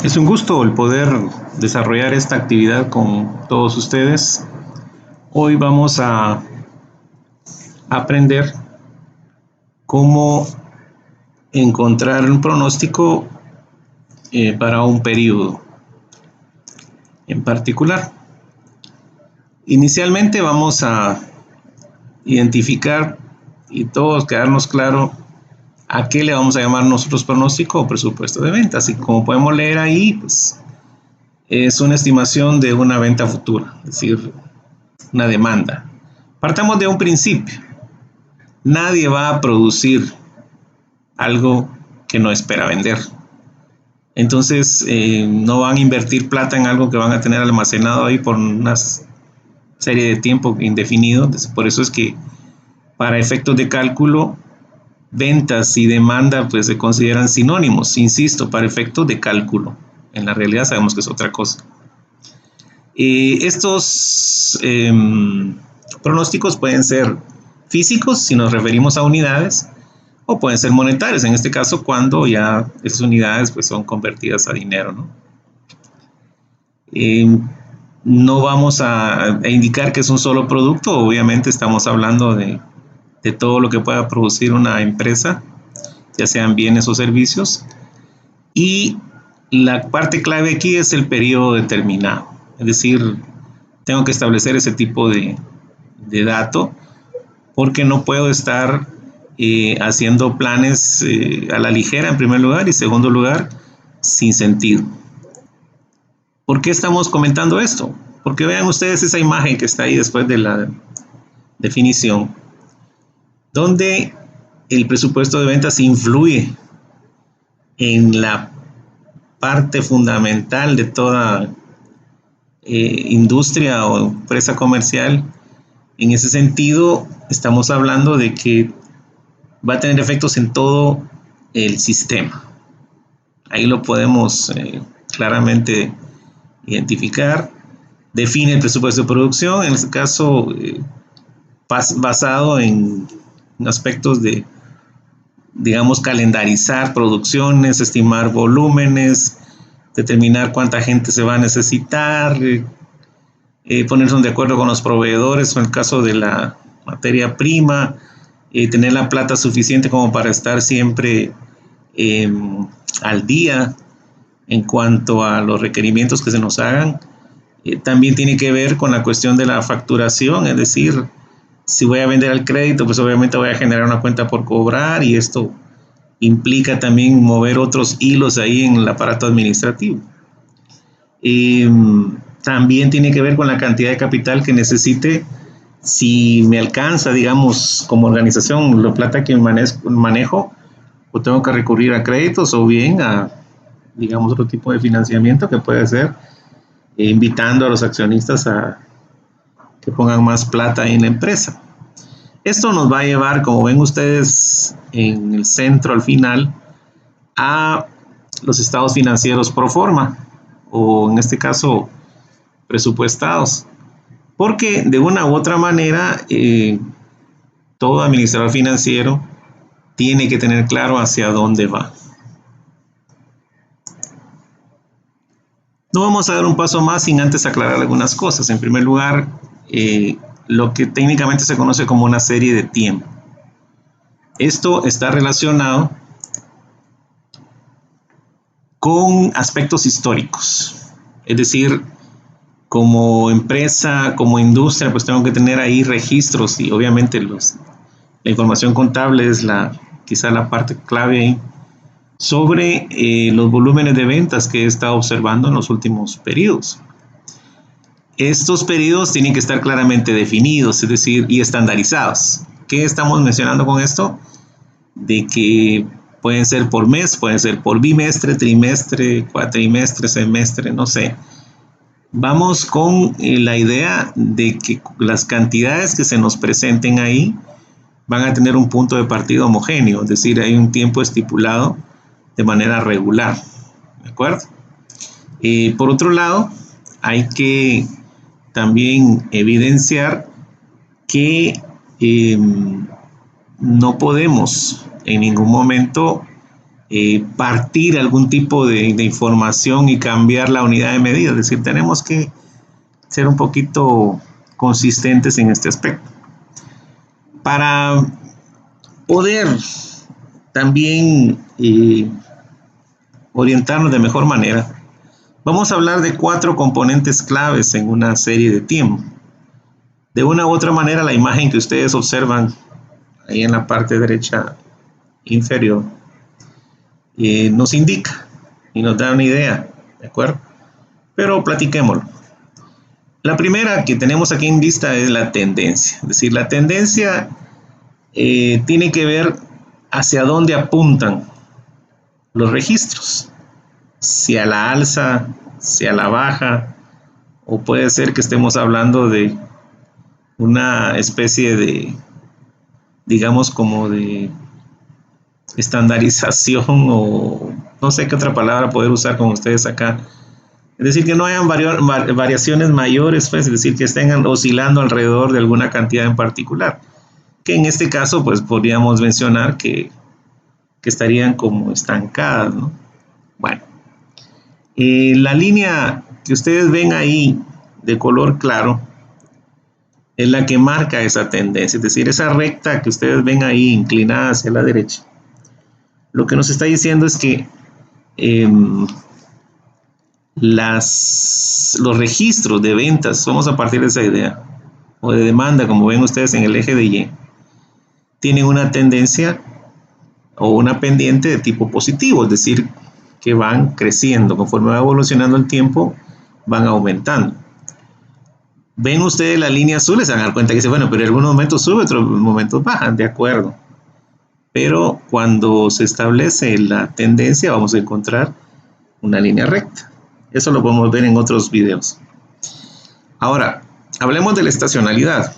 Es un gusto el poder desarrollar esta actividad con todos ustedes. Hoy vamos a aprender cómo encontrar un pronóstico para un periodo en particular. Inicialmente vamos a identificar y todos quedarnos claro a qué le vamos a llamar nosotros pronóstico o presupuesto de ventas. Y como podemos leer ahí, pues es una estimación de una venta futura, es decir, una demanda. Partamos de un principio. Nadie va a producir algo que no espera vender. Entonces, no van a invertir plata en algo que van a tener almacenado ahí por una serie de tiempo indefinido. Por eso es que para efectos de cálculo, ventas y demanda pues se consideran sinónimos, insisto, para efectos de cálculo. En la realidad sabemos que es otra cosa. Estos pronósticos pueden ser físicos, si nos referimos a unidades, o pueden ser monetarios, en este caso cuando ya esas unidades pues son convertidas a dinero, ¿no? No vamos a indicar que es un solo producto, obviamente estamos hablando de todo lo que pueda producir una empresa, ya sean bienes o servicios, y la parte clave aquí es el periodo determinado, es decir, tengo que establecer ese tipo de dato, porque no puedo estar haciendo planes a la ligera en primer lugar y segundo lugar sin sentido. ¿Por qué estamos comentando esto? Porque vean ustedes esa imagen que está ahí después de la definición, donde el presupuesto de ventas influye en la parte fundamental de toda industria o empresa comercial. En ese sentido, estamos hablando de que va a tener efectos en todo el sistema. Ahí lo podemos claramente identificar. Define el presupuesto de producción, en este caso basado en aspectos de, digamos, calendarizar producciones, estimar volúmenes, determinar cuánta gente se va a necesitar, ponerse de acuerdo con los proveedores en el caso de la materia prima, tener la plata suficiente como para estar siempre al día en cuanto a los requerimientos que se nos hagan. También tiene que ver con la cuestión de la facturación, es decir, si voy a vender al crédito, pues obviamente voy a generar una cuenta por cobrar y esto implica también mover otros hilos ahí en el aparato administrativo. También tiene que ver con la cantidad de capital que necesite, si me alcanza, digamos, como organización, la plata que manejo, o tengo que recurrir a créditos o bien a, digamos, otro tipo de financiamiento que puede ser invitando a los accionistas a que pongan más plata en la empresa. Esto nos va a llevar, como ven ustedes en el centro al final, a los estados financieros pro forma, o en este caso presupuestados, porque de una u otra manera todo administrador financiero tiene que tener claro hacia dónde va. No vamos a dar un paso más sin antes aclarar algunas cosas. En primer lugar, lo que técnicamente se conoce como una serie de tiempo. Esto está relacionado con aspectos históricos. Es decir, como empresa, como industria, pues tengo que tener ahí registros y obviamente la información contable es quizá la parte clave ahí, sobre los volúmenes de ventas que he estado observando en los últimos periodos. Estos periodos tienen que estar claramente definidos, es decir, y estandarizados. ¿Qué estamos mencionando con esto? De que pueden ser por mes, pueden ser por bimestre, trimestre, cuatrimestre, semestre, no sé. Vamos con la idea de que las cantidades que se nos presenten ahí van a tener un punto de partida homogéneo, es decir, hay un tiempo estipulado de manera regular, ¿de acuerdo? Por otro lado, hay que también evidenciar que no podemos en ningún momento partir algún tipo de información y cambiar la unidad de medida. Es decir, tenemos que ser un poquito consistentes en este aspecto. Para poder también orientarnos de mejor manera, vamos a hablar de 4 componentes claves en una serie de tiempo. De una u otra manera, la imagen que ustedes observan ahí en la parte derecha inferior nos indica y nos da una idea, ¿de acuerdo? Pero platiquémoslo. La primera que tenemos aquí en vista es la tendencia. Es decir, la tendencia tiene que ver hacia dónde apuntan los registros. Si a la alza, si a la baja, o puede ser que estemos hablando de una especie de, digamos, como de estandarización, o no sé qué otra palabra poder usar con ustedes acá. Es decir, que no hayan variaciones mayores, pues, es decir, que estén oscilando alrededor de alguna cantidad en particular. Que en este caso, pues, podríamos mencionar que estarían como estancadas, ¿no? Bueno, la línea que ustedes ven ahí de color claro es la que marca esa tendencia, es decir, esa recta que ustedes ven ahí inclinada hacia la derecha. Lo que nos está diciendo es que los registros de ventas, vamos a partir de esa idea, o de demanda, como ven ustedes en el eje de Y, tienen una tendencia o una pendiente de tipo positivo, es decir, que van creciendo, conforme va evolucionando el tiempo, van aumentando. Ven ustedes la línea azul y se van a dar cuenta que dice, bueno, pero en algunos momentos sube, otros momentos bajan, de acuerdo. Pero cuando se establece la tendencia, vamos a encontrar una línea recta. Eso lo podemos ver en otros videos. Ahora, hablemos de la estacionalidad.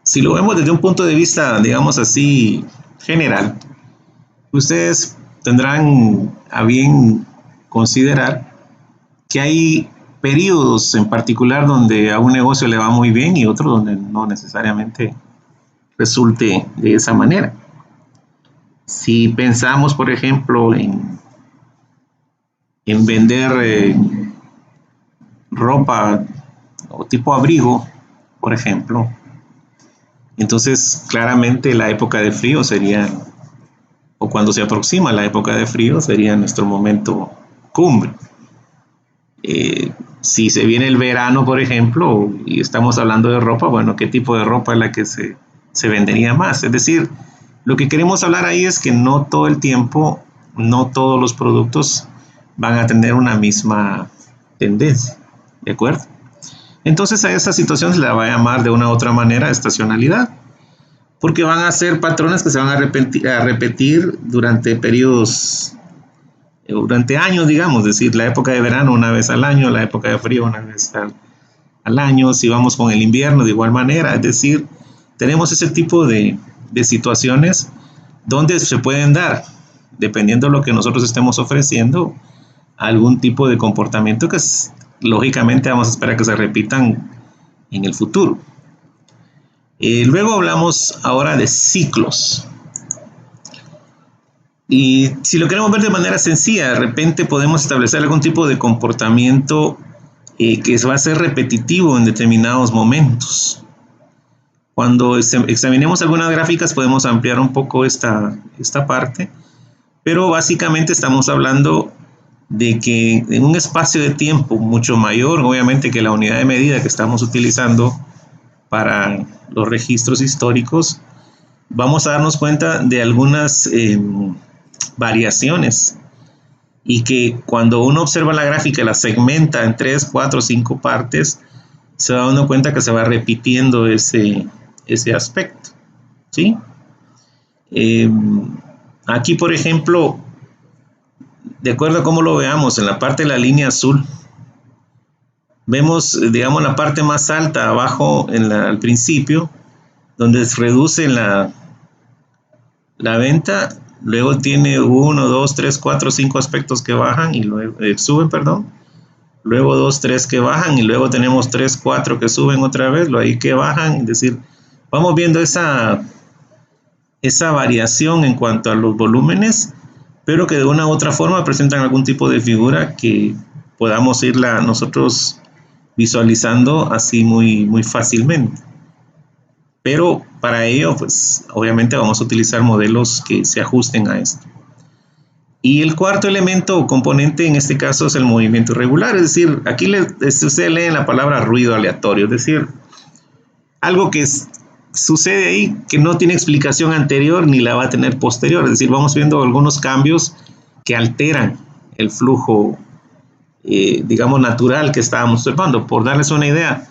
Si lo vemos desde un punto de vista, digamos así, general, ustedes tendrán a bien considerar que hay periodos en particular donde a un negocio le va muy bien y otros donde no necesariamente resulte de esa manera. Si pensamos, por ejemplo, en vender ropa o tipo abrigo, por ejemplo, entonces claramente la época de frío sería, o cuando se aproxima la época de frío, sería nuestro momento cumbre. Si se viene el verano, por ejemplo, y estamos hablando de ropa, bueno, ¿qué tipo de ropa es la que se vendería más? Es decir, lo que queremos hablar ahí es que no todo el tiempo, no todos los productos van a tener una misma tendencia, ¿de acuerdo? Entonces a esa situación se la va a llamar de una u otra manera estacionalidad, porque van a ser patrones que se van a repetir durante periodos, durante años, digamos, es decir, la época de verano una vez al año, la época de frío una vez al año, si vamos con el invierno de igual manera, es decir, tenemos ese tipo de situaciones donde se pueden dar, dependiendo de lo que nosotros estemos ofreciendo, algún tipo de comportamiento que lógicamente vamos a esperar que se repitan en el futuro. Luego hablamos ahora de ciclos. Y si lo queremos ver de manera sencilla, de repente podemos establecer algún tipo de comportamiento que va a ser repetitivo en determinados momentos. Cuando examinemos algunas gráficas podemos ampliar un poco esta parte, pero básicamente estamos hablando de que en un espacio de tiempo mucho mayor, obviamente, que la unidad de medida que estamos utilizando para los registros históricos, vamos a darnos cuenta de algunas variaciones, y que cuando uno observa la gráfica y la segmenta en 3, 4, 5 partes, se va dando cuenta que se va repitiendo ese aspecto, ¿sí? Aquí, por ejemplo, de acuerdo a cómo lo veamos, en la parte de la línea azul, vemos, digamos, la parte más alta abajo al principio, donde se reduce la venta, luego tiene 1, 2, 3, 4, 5 aspectos que bajan y luego suben, perdón, luego 2, 3 que bajan y luego tenemos 3, 4 que suben otra vez, lo ahí que bajan, es decir, vamos viendo esa esa variación en cuanto a los volúmenes, pero que de una u otra forma presentan algún tipo de figura que podamos irla nosotros visualizando así muy fácilmente. Pero para ello, pues obviamente vamos a utilizar modelos que se ajusten a esto. Y el cuarto elemento o componente en este caso es el movimiento irregular, es decir, aquí ustedes leen la palabra ruido aleatorio, es decir, algo que sucede ahí que no tiene explicación anterior ni la va a tener posterior, es decir, vamos viendo algunos cambios que alteran el flujo, digamos, natural que estábamos observando. Por darles una idea,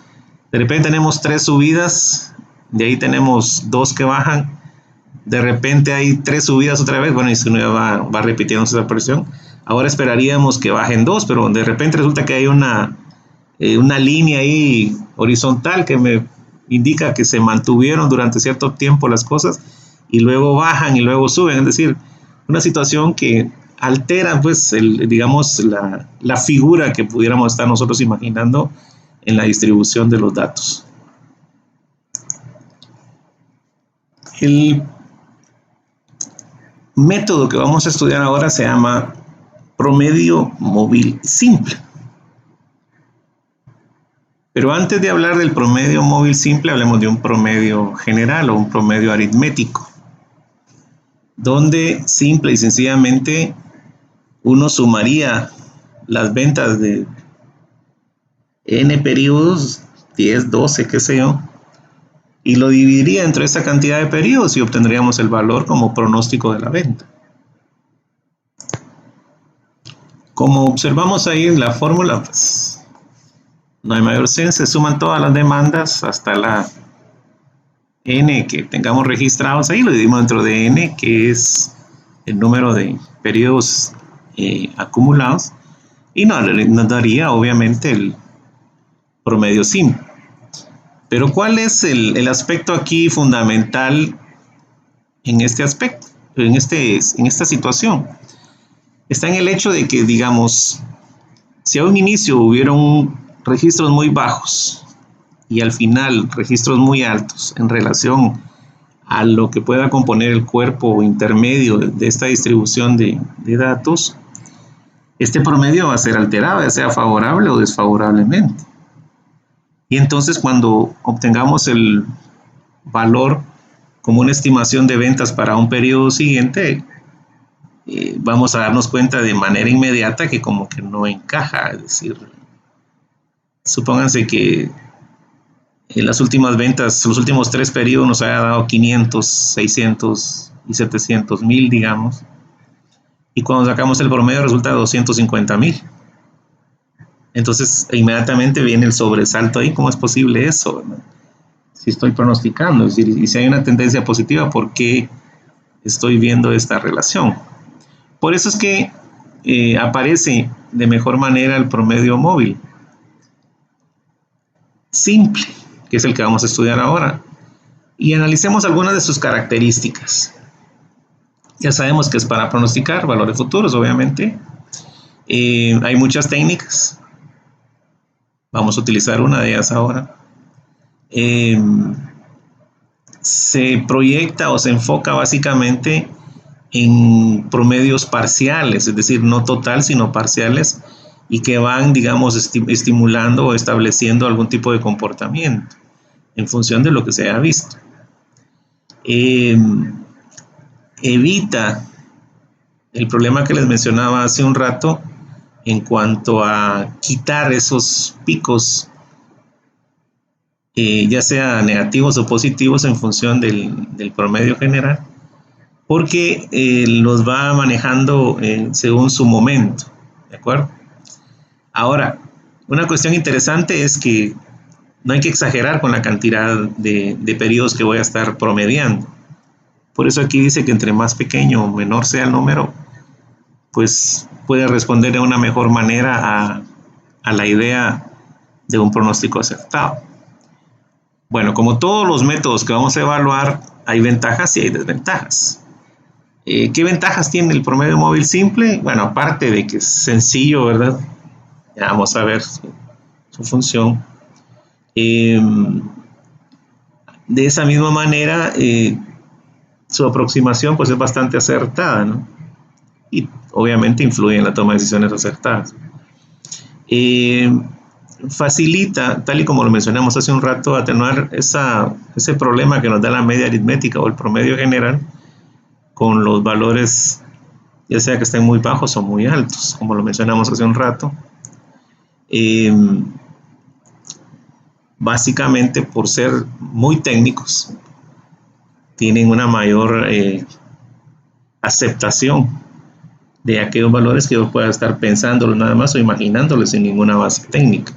de repente tenemos 3 subidas, de ahí tenemos 2 que bajan, de repente hay 3 subidas otra vez, bueno, y si uno va repitiendo esa presión, ahora esperaríamos que bajen 2, pero de repente resulta que hay una línea ahí horizontal que me indica que se mantuvieron durante cierto tiempo las cosas y luego bajan y luego suben, es decir, una situación que altera, pues, digamos, la figura que pudiéramos estar nosotros imaginando en la distribución de los datos. El método que vamos a estudiar ahora se llama promedio móvil simple. Pero antes de hablar del promedio móvil simple, hablemos de un promedio general o un promedio aritmético, donde simple y sencillamente uno sumaría las ventas de n periodos, 10, 12, qué sé yo, y lo dividiría entre esa cantidad de periodos y obtendríamos el valor como pronóstico de la venta. Como observamos ahí en la fórmula, pues no hay mayor ciencia, se suman todas las demandas hasta la n que tengamos registrados ahí, lo dividimos dentro de n, que es el número de periodos acumulados, y nos daría obviamente el promedio simple. Pero ¿cuál es el aspecto aquí fundamental en este aspecto, en esta situación? Está en el hecho de que, digamos, si a un inicio hubieron registros muy bajos y al final registros muy altos en relación a lo que pueda componer el cuerpo intermedio de esta distribución de datos, este promedio va a ser alterado, ya sea favorable o desfavorablemente. Y entonces cuando obtengamos el valor como una estimación de ventas para un periodo siguiente, vamos a darnos cuenta de manera inmediata que como que no encaja. Es decir, supónganse que en las últimas ventas, los últimos 3 periodos nos haya dado 500, 600 y 700 mil, digamos, y cuando sacamos el promedio resulta 250 mil. Entonces inmediatamente viene el sobresalto ahí. ¿Cómo es posible eso, ¿no? Si estoy pronosticando, es decir, y si hay una tendencia positiva, ¿por qué estoy viendo esta relación? Por eso es que aparece de mejor manera el promedio móvil simple, que es el que vamos a estudiar ahora, y analicemos algunas de sus características. Ya sabemos que es para pronosticar valores futuros, obviamente. Hay muchas técnicas. Vamos a utilizar una de ellas ahora. Se proyecta o se enfoca básicamente en promedios parciales, es decir, no total, sino parciales, y que van, digamos, estimulando o estableciendo algún tipo de comportamiento en función de lo que se haya visto. Evita el problema que les mencionaba hace un rato en cuanto a quitar esos picos, ya sea negativos o positivos en función del promedio general, porque los va manejando según su momento, ¿de acuerdo? Ahora, una cuestión interesante es que no hay que exagerar con la cantidad de periodos que voy a estar promediando. Por eso aquí dice que entre más pequeño o menor sea el número, pues puede responder de una mejor manera a la idea de un pronóstico acertado. Bueno, como todos los métodos que vamos a evaluar, hay ventajas y hay desventajas. ¿Qué ventajas tiene el promedio móvil simple? Bueno, aparte de que es sencillo, ¿verdad? Ya vamos a ver su función. De esa misma manera, su aproximación pues es bastante acertada, ¿no? Y obviamente influye en la toma de decisiones acertadas. Facilita, tal y como lo mencionamos hace un rato, atenuar ese problema que nos da la media aritmética o el promedio general con los valores, ya sea que estén muy bajos o muy altos, como lo mencionamos hace un rato. Básicamente por ser muy técnicos, tienen una mayor aceptación de aquellos valores que yo pueda estar pensándolos nada más o imaginándolos sin ninguna base técnica.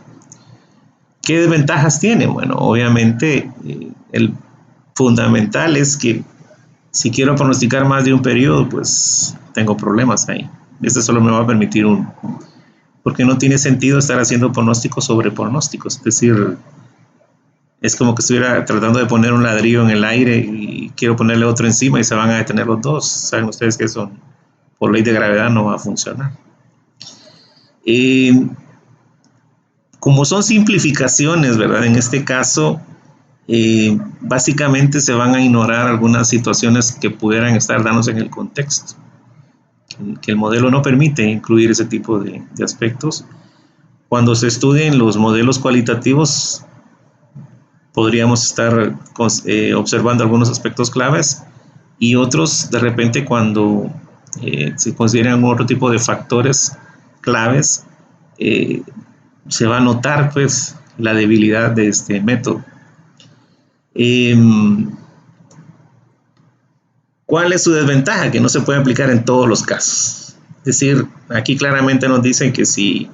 ¿Qué desventajas tiene? Bueno, obviamente el fundamental es que si quiero pronosticar más de un periodo, pues tengo problemas ahí. Este solo me va a permitir uno, porque no tiene sentido estar haciendo pronósticos sobre pronósticos. Es decir, es como que estuviera tratando de poner un ladrillo en el aire y quiero ponerle otro encima y se van a detener los dos. Saben ustedes que eso por ley de gravedad no va a funcionar. Como son simplificaciones, ¿verdad? En este caso, básicamente se van a ignorar algunas situaciones que pudieran estar dándose en el contexto, que el modelo no permite incluir ese tipo de aspectos. Cuando se estudien los modelos cualitativos, podríamos estar observando algunos aspectos claves y otros de repente cuando se consideran algún otro tipo de factores claves, se va a notar pues la debilidad de este método. ¿Cuál es su desventaja? Que no se puede aplicar en todos los casos. Es decir, aquí claramente nos dicen que si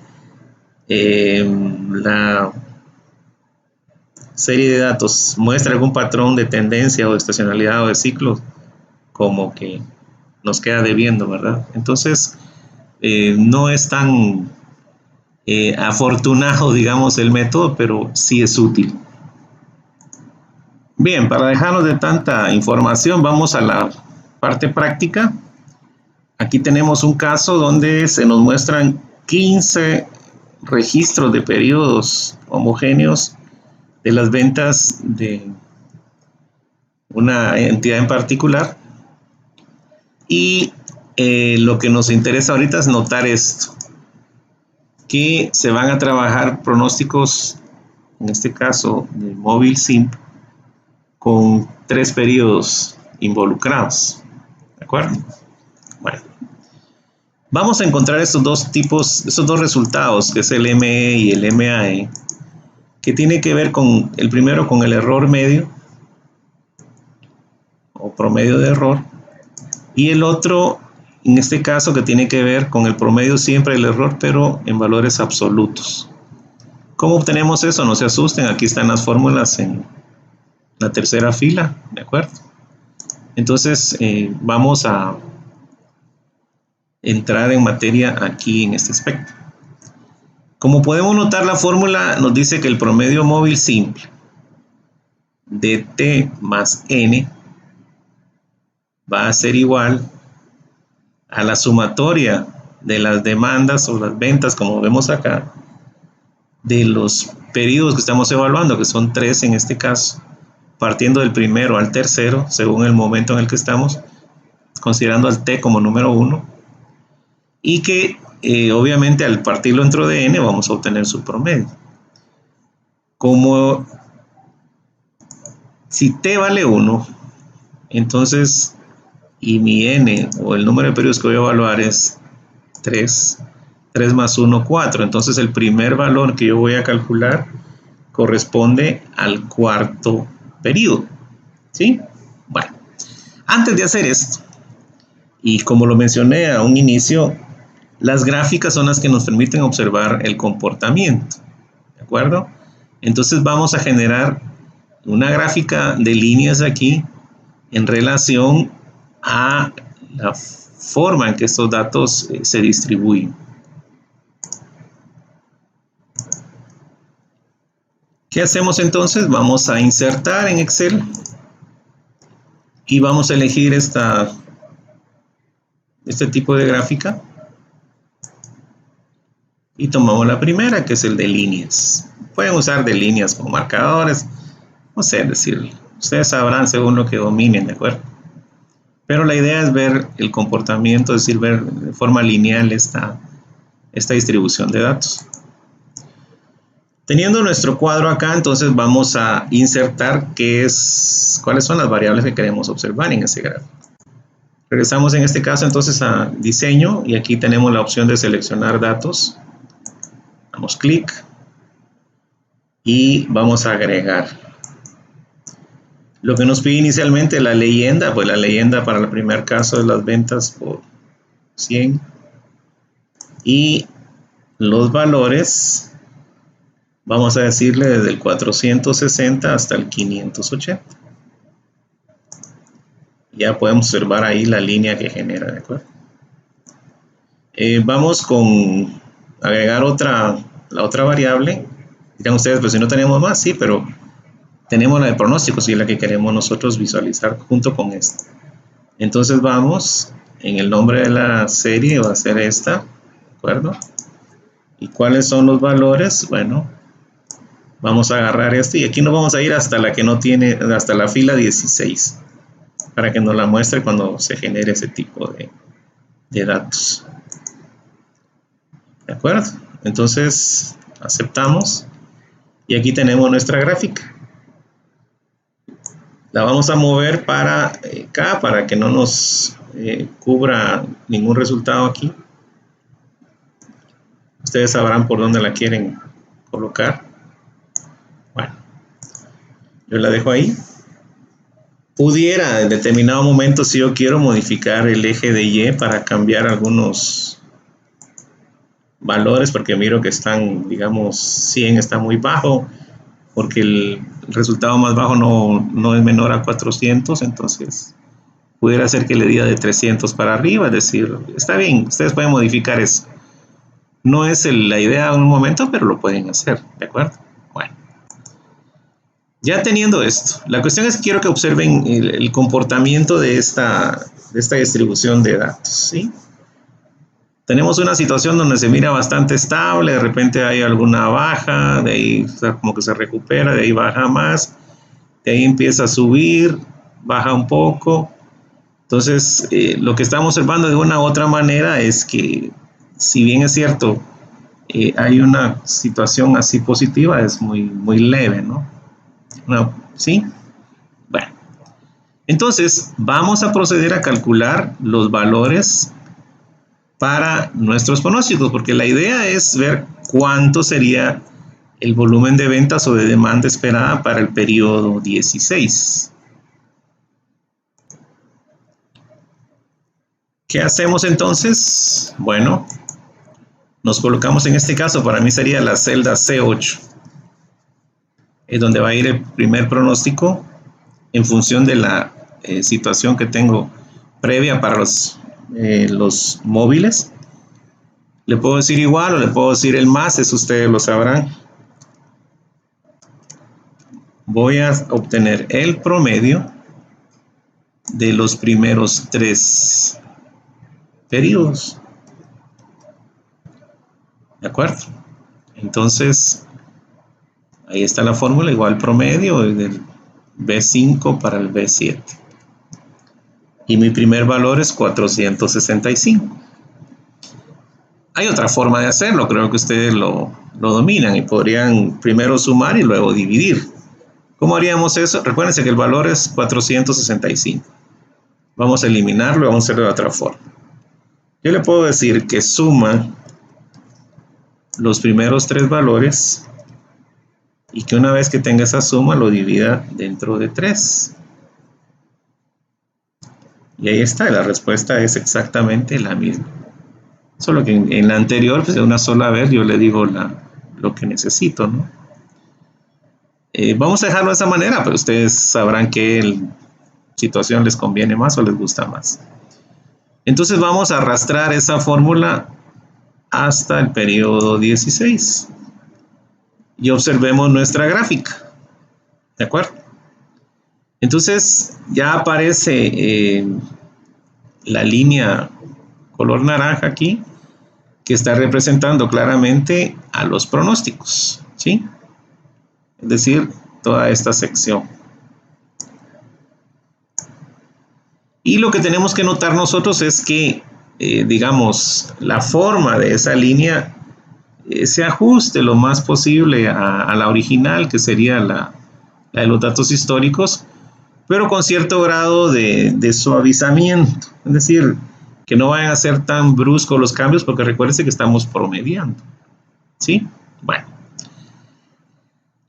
la serie de datos muestra algún patrón de tendencia o de estacionalidad o de ciclo, como que nos queda debiendo, ¿verdad? Entonces, no es tan afortunado, digamos, el método, pero sí es útil. Bien, para dejarnos de tanta información, vamos a la parte práctica. Aquí tenemos un caso donde se nos muestran 15 registros de periodos homogéneos de las ventas de una entidad en particular. Y lo que nos interesa ahorita es notar esto, que se van a trabajar pronósticos, en este caso de móvil SIMP, con 3 periodos involucrados, ¿de acuerdo? Bueno, vamos a encontrar estos dos resultados, que es el ME y el MAE, que tiene que ver con el primero con el error medio o promedio de error, y el otro, en este caso, que tiene que ver con el promedio siempre del error, pero en valores absolutos. ¿Cómo obtenemos eso? No se asusten, aquí están las fórmulas en la tercera fila, ¿de acuerdo? Entonces, vamos a entrar en materia aquí en este aspecto. Como podemos notar, la fórmula nos dice que el promedio móvil simple de T más N va a ser igual a la sumatoria de las demandas o las ventas, como vemos acá, de los periodos que estamos evaluando, que son 3 en este caso, partiendo del primero al tercero, según el momento en el que estamos, considerando al T como número 1, y que obviamente al partirlo dentro de N vamos a obtener su promedio. Como si T vale 1, entonces, y mi N o el número de periodos que voy a evaluar es 3 más 1, 4. Entonces el primer valor que yo voy a calcular corresponde al cuarto periodo, ¿sí? Bueno, antes de hacer esto, y como lo mencioné a un inicio, las gráficas son las que nos permiten observar el comportamiento, ¿de acuerdo? Entonces vamos a generar una gráfica de líneas aquí en relación a la forma en que estos datos se distribuyen. ¿Qué hacemos entonces? Vamos a insertar en Excel y vamos a elegir este tipo de gráfica y tomamos la primera, que es el de líneas. Pueden usar de líneas con marcadores, no sé, decir, ustedes sabrán según lo que dominen, ¿de acuerdo? Pero la idea es ver el comportamiento, es decir, ver de forma lineal esta distribución de datos. Teniendo nuestro cuadro acá, entonces vamos a insertar cuáles son las variables que queremos observar en ese gráfico. Regresamos en este caso entonces a diseño y aquí tenemos la opción de seleccionar datos. Damos clic y vamos a agregar. Lo que nos pide inicialmente la leyenda, pues la leyenda para el primer caso es las ventas por 100 y los valores, vamos a decirle desde el 460 hasta el 580. Ya podemos observar ahí la línea que genera, ¿de acuerdo? Vamos con agregar la otra variable. Dirán ustedes, pues si no tenemos más, sí, pero tenemos la de pronósticos y es la que queremos nosotros visualizar junto con esta. Entonces vamos, en el nombre de la serie va a ser esta, ¿de acuerdo? ¿Y cuáles son los valores? Bueno, vamos a agarrar esto y aquí nos vamos a ir hasta la que no tiene, hasta la fila 16, para que nos la muestre cuando se genere ese tipo de datos. ¿De acuerdo? Entonces aceptamos y aquí tenemos nuestra gráfica. La vamos a mover para acá para que no nos cubra ningún resultado aquí. Ustedes sabrán por dónde la quieren colocar. Bueno, yo la dejo ahí. Pudiera en determinado momento, si yo quiero modificar el eje de Y para cambiar algunos valores, porque miro que están, digamos, 100 está muy bajo, porque el resultado más bajo no es menor a 400, entonces pudiera ser que le diga de 300 para arriba, es decir, está bien, ustedes pueden modificar eso. No es la idea en un momento, pero lo pueden hacer, ¿de acuerdo? Bueno, ya teniendo esto, la cuestión es que quiero que observen el comportamiento de esta distribución de datos, ¿sí? Tenemos una situación donde se mira bastante estable, de repente hay alguna baja, de ahí como que se recupera, de ahí baja más, de ahí empieza a subir, baja un poco. Entonces, lo que estamos observando de una u otra manera es que, si bien es cierto, hay una situación así positiva, es muy leve, ¿no? ¿Sí? Bueno, entonces vamos a proceder a calcular los valores para nuestros pronósticos, porque la idea es ver cuánto sería el volumen de ventas o de demanda esperada para el periodo 16. ¿Qué hacemos entonces? Bueno, nos colocamos en este caso, para mí sería la celda C8, es donde va a ir el primer pronóstico en función de la situación que tengo previa para los móviles. Le puedo decir igual o le puedo decir el más, eso ustedes lo sabrán. Voy a obtener el promedio de los primeros 3 periodos. ¿De acuerdo? Entonces, ahí está la fórmula, igual promedio del B5 para el B7. Y mi primer valor es 465. Hay otra forma de hacerlo, creo que ustedes lo dominan y podrían primero sumar y luego dividir. ¿Cómo haríamos eso? Recuérdense que el valor es 465. Vamos a eliminarlo y vamos a hacerlo de otra forma. Yo le puedo decir que suma los primeros 3 valores y que una vez que tenga esa suma lo divida dentro de 3. Y ahí está, la respuesta es exactamente la misma. Solo que en la anterior, pues de una sola vez yo le digo lo que necesito, ¿no? Vamos a dejarlo de esa manera, pero ustedes sabrán qué situación les conviene más o les gusta más. Entonces vamos a arrastrar esa fórmula hasta el periodo 16. Y observemos nuestra gráfica. ¿De acuerdo? Entonces ya aparece la línea color naranja aquí, que está representando claramente a los pronósticos, ¿sí? Es decir, toda esta sección. Y lo que tenemos que notar nosotros es que, digamos, la forma de esa línea se ajuste lo más posible a la original, que sería la de los datos históricos, pero con cierto grado de suavizamiento. Es decir, que no vayan a ser tan bruscos los cambios, porque recuérdense que estamos promediando. ¿Sí? Bueno.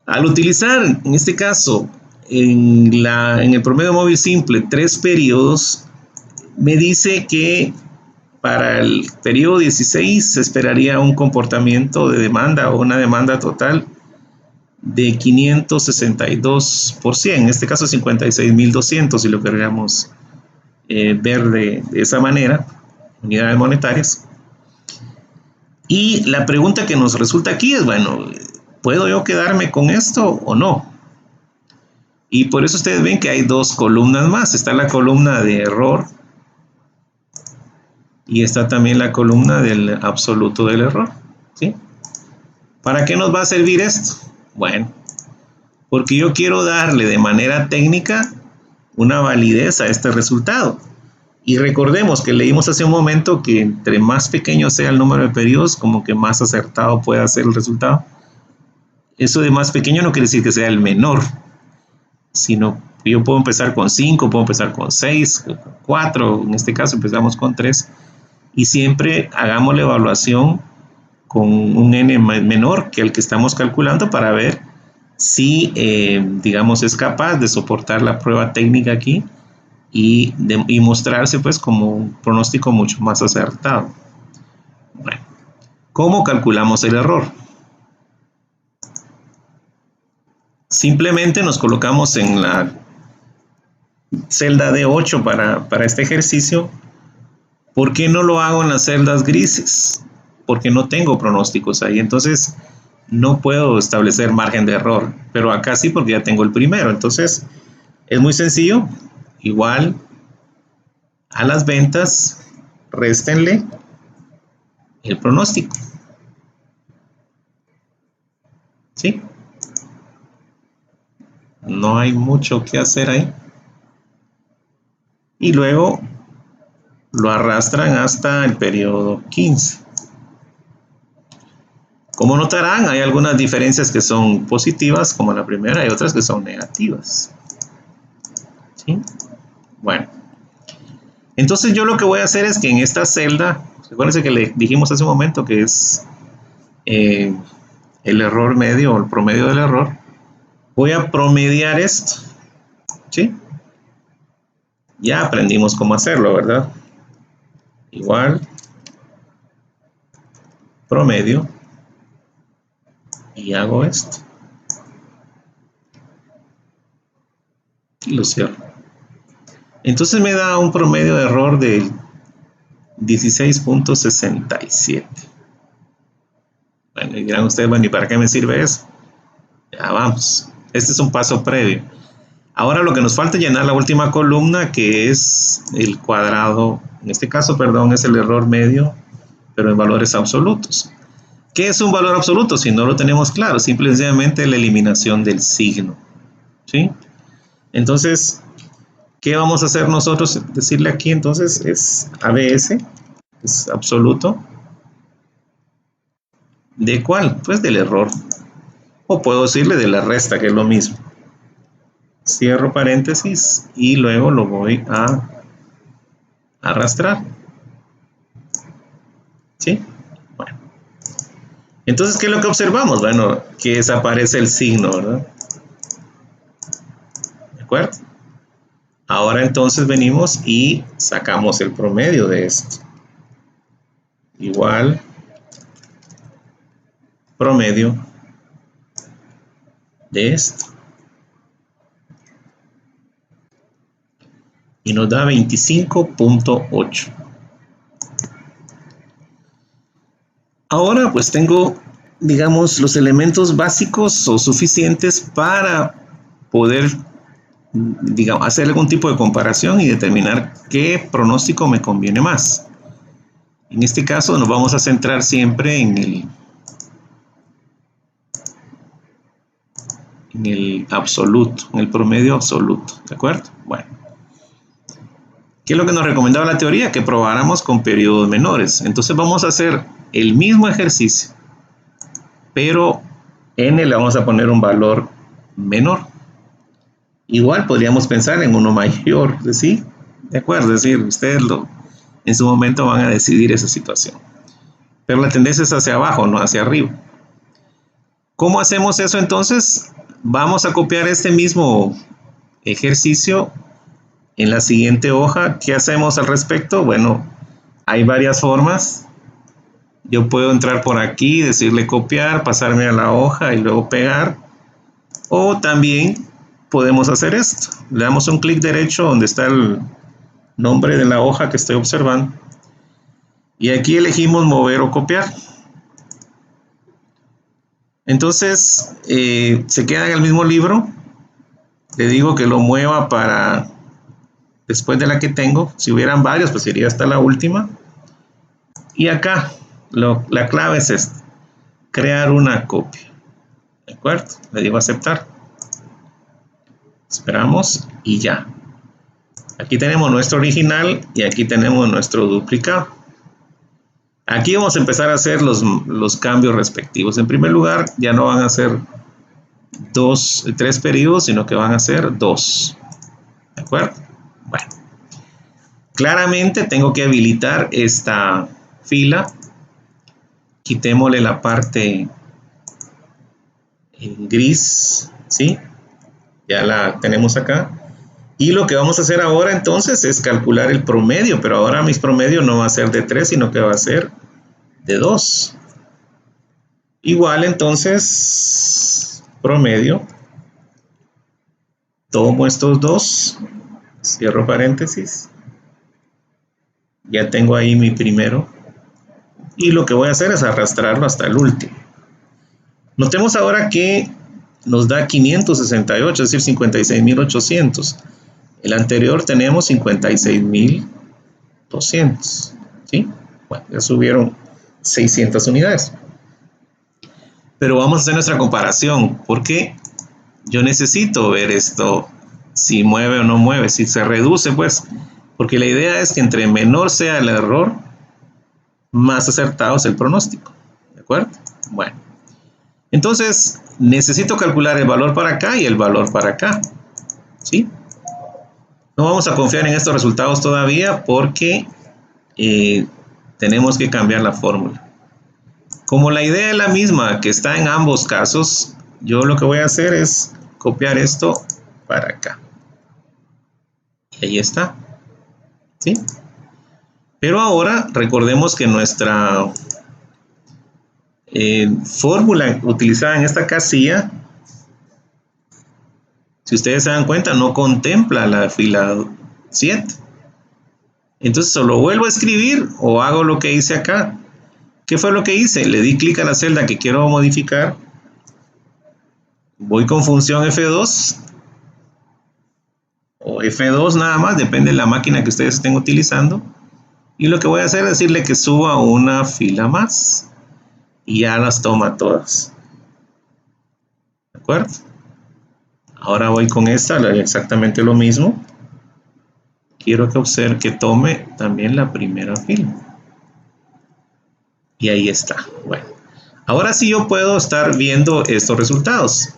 Al utilizar, en este caso, en el promedio móvil simple, 3 periodos, me dice que para el periodo 16 se esperaría un comportamiento de demanda o una demanda total de 562%, en este caso 56.200, si lo queríamos ver de esa manera, unidades monetarias. Y la pregunta que nos resulta aquí es, bueno, ¿puedo yo quedarme con esto o no? Y por eso ustedes ven que hay dos columnas más. Está la columna de error y está también la columna del absoluto del error. ¿Sí? ¿Para qué nos va a servir esto? Bueno, porque yo quiero darle de manera técnica una validez a este resultado. Y recordemos que leímos hace un momento que entre más pequeño sea el número de periodos, como que más acertado pueda ser el resultado. Eso de más pequeño no quiere decir que sea el menor, sino yo puedo empezar con 5, puedo empezar con 6, 4, en este caso empezamos con 3, y siempre hagamos la evaluación con un n menor que el que estamos calculando para ver si, digamos, es capaz de soportar la prueba técnica aquí y mostrarse pues como un pronóstico mucho más acertado. Bueno, ¿cómo calculamos el error? Simplemente nos colocamos en la celda D8 para este ejercicio. ¿Por qué no lo hago en las celdas grises? Porque no tengo pronósticos ahí, entonces no puedo establecer margen de error, pero acá sí porque ya tengo el primero. Entonces es muy sencillo, igual a las ventas réstenle el pronóstico. ¿Sí? No hay mucho que hacer ahí. Y luego lo arrastran hasta el periodo 15. Como notarán, hay algunas diferencias que son positivas, como la primera, y otras que son negativas. ¿Sí? Bueno. Entonces yo lo que voy a hacer es que en esta celda, recuérdense que le dijimos hace un momento que es el error medio o el promedio del error, voy a promediar esto. ¿Sí? Ya aprendimos cómo hacerlo, ¿verdad? Igual, promedio, y hago esto. Y lo cierro. Entonces me da un promedio de error del 16.67. Bueno, y dirán ustedes, bueno, ¿y para qué me sirve eso? Ya vamos. Este es un paso previo. Ahora lo que nos falta es llenar la última columna, que es el cuadrado. En este caso, perdón, es el error medio, pero en valores absolutos. ¿Qué es un valor absoluto? Si no lo tenemos claro, simplemente la eliminación del signo. ¿Sí? Entonces, ¿qué vamos a hacer nosotros? Decirle aquí entonces es ABS, es absoluto. ¿De cuál? Pues del error. O puedo decirle de la resta, que es lo mismo. Cierro paréntesis y luego lo voy a arrastrar. ¿Sí? Bueno. Entonces, ¿qué es lo que observamos? Bueno, que desaparece el signo, ¿verdad? ¿De acuerdo? Ahora entonces venimos y sacamos el promedio de esto. Igual, promedio de esto. Y nos da 25.8. Ahora pues tengo, digamos, los elementos básicos o suficientes para poder, digamos, hacer algún tipo de comparación y determinar qué pronóstico me conviene más. En este caso nos vamos a centrar siempre en el absoluto, en el promedio absoluto, ¿de acuerdo? Bueno, ¿Qué es lo que nos recomendaba la teoría? Que probáramos con periodos menores. Entonces vamos a hacer el mismo ejercicio, pero n le vamos a poner un valor menor. Igual podríamos pensar en uno mayor, ¿sí? De acuerdo, es decir, ustedes en su momento van a decidir esa situación. Pero la tendencia es hacia abajo, no hacia arriba. ¿Cómo hacemos eso entonces? Vamos a copiar este mismo ejercicio en la siguiente hoja. ¿Qué hacemos al respecto? Bueno, hay varias formas. Yo puedo entrar por aquí, decirle copiar, pasarme a la hoja y luego pegar. O también podemos hacer esto. Le damos un clic derecho donde está el nombre de la hoja que estoy observando. Y aquí elegimos mover o copiar. Entonces, se queda en el mismo libro. Le digo que lo mueva para después de la que tengo. Si hubieran varios, pues iría hasta la última. Y acá, la clave es esta: crear una copia. ¿De acuerdo? Le digo aceptar. Esperamos y ya. Aquí tenemos nuestro original y aquí tenemos nuestro duplicado. Aquí vamos a empezar a hacer los cambios respectivos. En primer lugar, ya no van a ser 3 periodos, sino que van a ser 2. ¿De acuerdo? Bueno. Claramente tengo que habilitar esta fila. Quitémosle la parte en gris, ¿sí? Ya la tenemos acá. Y lo que vamos a hacer ahora entonces es calcular el promedio, pero ahora mis promedios no va a ser de 3, sino que va a ser de 2. Igual entonces, promedio, tomo estos 2, cierro paréntesis, ya tengo ahí mi primero, y lo que voy a hacer es arrastrarlo hasta el último. Notemos ahora que nos da 568, es decir, 56.800. El anterior tenemos 56.200, ¿sí? Bueno, ya subieron 600 unidades. Pero vamos a hacer nuestra comparación, porque yo necesito ver esto, si mueve o no mueve, si se reduce, pues, porque la idea es que entre menor sea el error, más acertado es el pronóstico. ¿De acuerdo? Bueno, entonces necesito calcular el valor para acá y el valor para acá, ¿sí? No vamos a confiar en estos resultados todavía porque tenemos que cambiar la fórmula. Como la idea es la misma que está en ambos casos, yo lo que voy a hacer es copiar esto para acá. Y ahí está, ¿sí? Pero ahora recordemos que nuestra fórmula utilizada en esta casilla, si ustedes se dan cuenta, no contempla la fila 7. Entonces, o lo vuelvo a escribir o hago lo que hice acá. ¿Qué fue lo que hice? Le di clic a la celda que quiero modificar. Voy con función F2 o F2 nada más, depende de la máquina que ustedes estén utilizando. Y lo que voy a hacer es decirle que suba una fila más. Y ya las toma todas. ¿De acuerdo? Ahora voy con esta, exactamente lo mismo. Quiero que observe que tome también la primera fila. Y ahí está. Bueno, ahora sí yo puedo estar viendo estos resultados.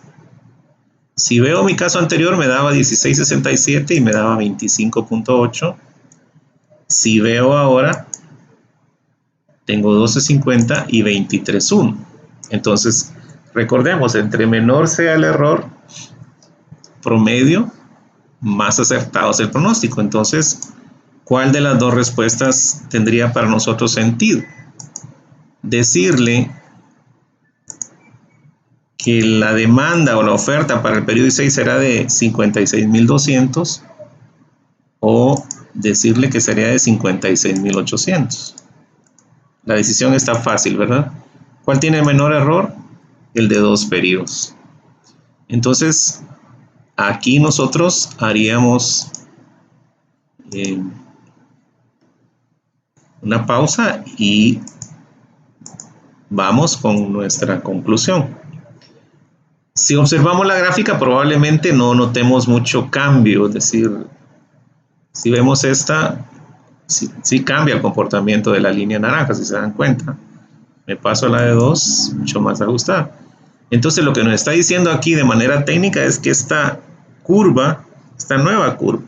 Si veo mi caso anterior me daba 16.67 y me daba 25.8. Si veo ahora, tengo 12.50 y 23.1. Entonces, recordemos, entre menor sea el error promedio, más acertado es el pronóstico. Entonces, ¿cuál de las dos respuestas tendría para nosotros sentido? Decirle que la demanda o la oferta para el periodo 16 será de 56.200 o decirle que sería de 56.800. La decisión está fácil, ¿verdad? ¿Cuál tiene el menor error? El de 2 periodos. Entonces, aquí nosotros haríamos una pausa y vamos con nuestra conclusión. Si observamos la gráfica, probablemente no notemos mucho cambio, es decir, Si vemos esta, sí cambia el comportamiento de la línea naranja, si se dan cuenta. Me paso a la de 2, mucho más ajustada. Entonces lo que nos está diciendo aquí de manera técnica es que esta curva, esta nueva curva,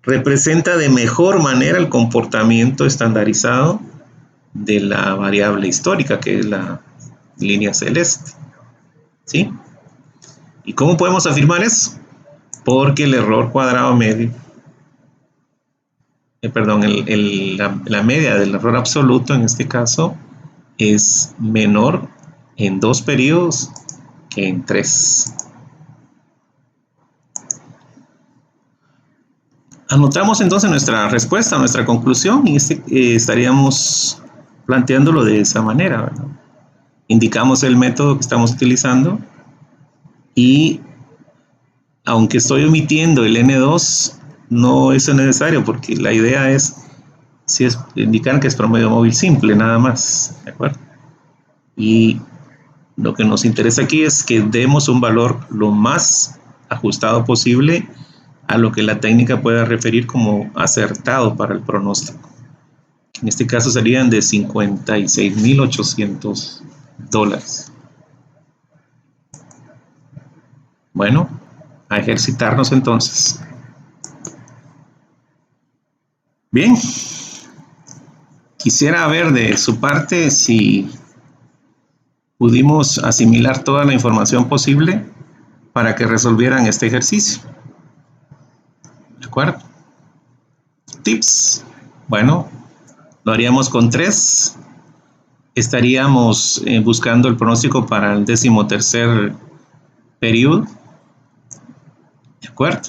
representa de mejor manera el comportamiento estandarizado de la variable histórica, que es la línea celeste. ¿Sí? ¿Y cómo podemos afirmar eso? Porque el error cuadrado medio, la media del error absoluto en este caso es menor en 2 periodos que en 3. Anotamos entonces nuestra respuesta, nuestra conclusión, y estaríamos planteándolo de esa manera, ¿verdad? Indicamos el método que estamos utilizando y aunque estoy omitiendo el N2, no es necesario porque la idea es indicar que es promedio móvil simple, nada más, ¿de acuerdo? Y lo que nos interesa aquí es que demos un valor lo más ajustado posible a lo que la técnica pueda referir como acertado para el pronóstico. En este caso serían de $56,800. Bueno, a ejercitarnos entonces. Bien, quisiera ver de su parte si pudimos asimilar toda la información posible para que resolvieran este ejercicio. ¿De acuerdo? Tips. Bueno, lo haríamos con 3. Estaríamos buscando el pronóstico para el 13º periodo. ¿De acuerdo?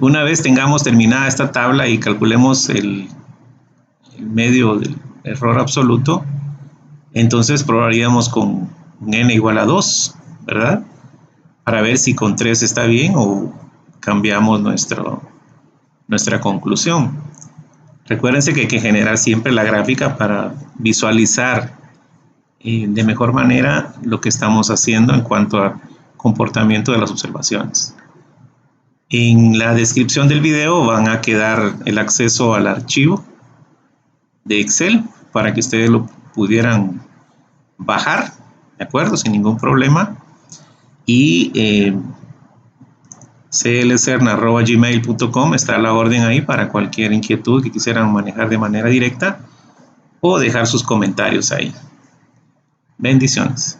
Una vez tengamos terminada esta tabla y calculemos el medio del error absoluto, entonces probaríamos con un n igual a 2, ¿verdad? Para ver si con 3 está bien o cambiamos nuestra conclusión. Recuérdense que hay que generar siempre la gráfica para visualizar de mejor manera lo que estamos haciendo en cuanto al comportamiento de las observaciones. En la descripción del video van a quedar el acceso al archivo de Excel para que ustedes lo pudieran bajar, ¿de acuerdo? Sin ningún problema. Y clcerna@gmail.com está la orden ahí para cualquier inquietud que quisieran manejar de manera directa o dejar sus comentarios ahí. Bendiciones.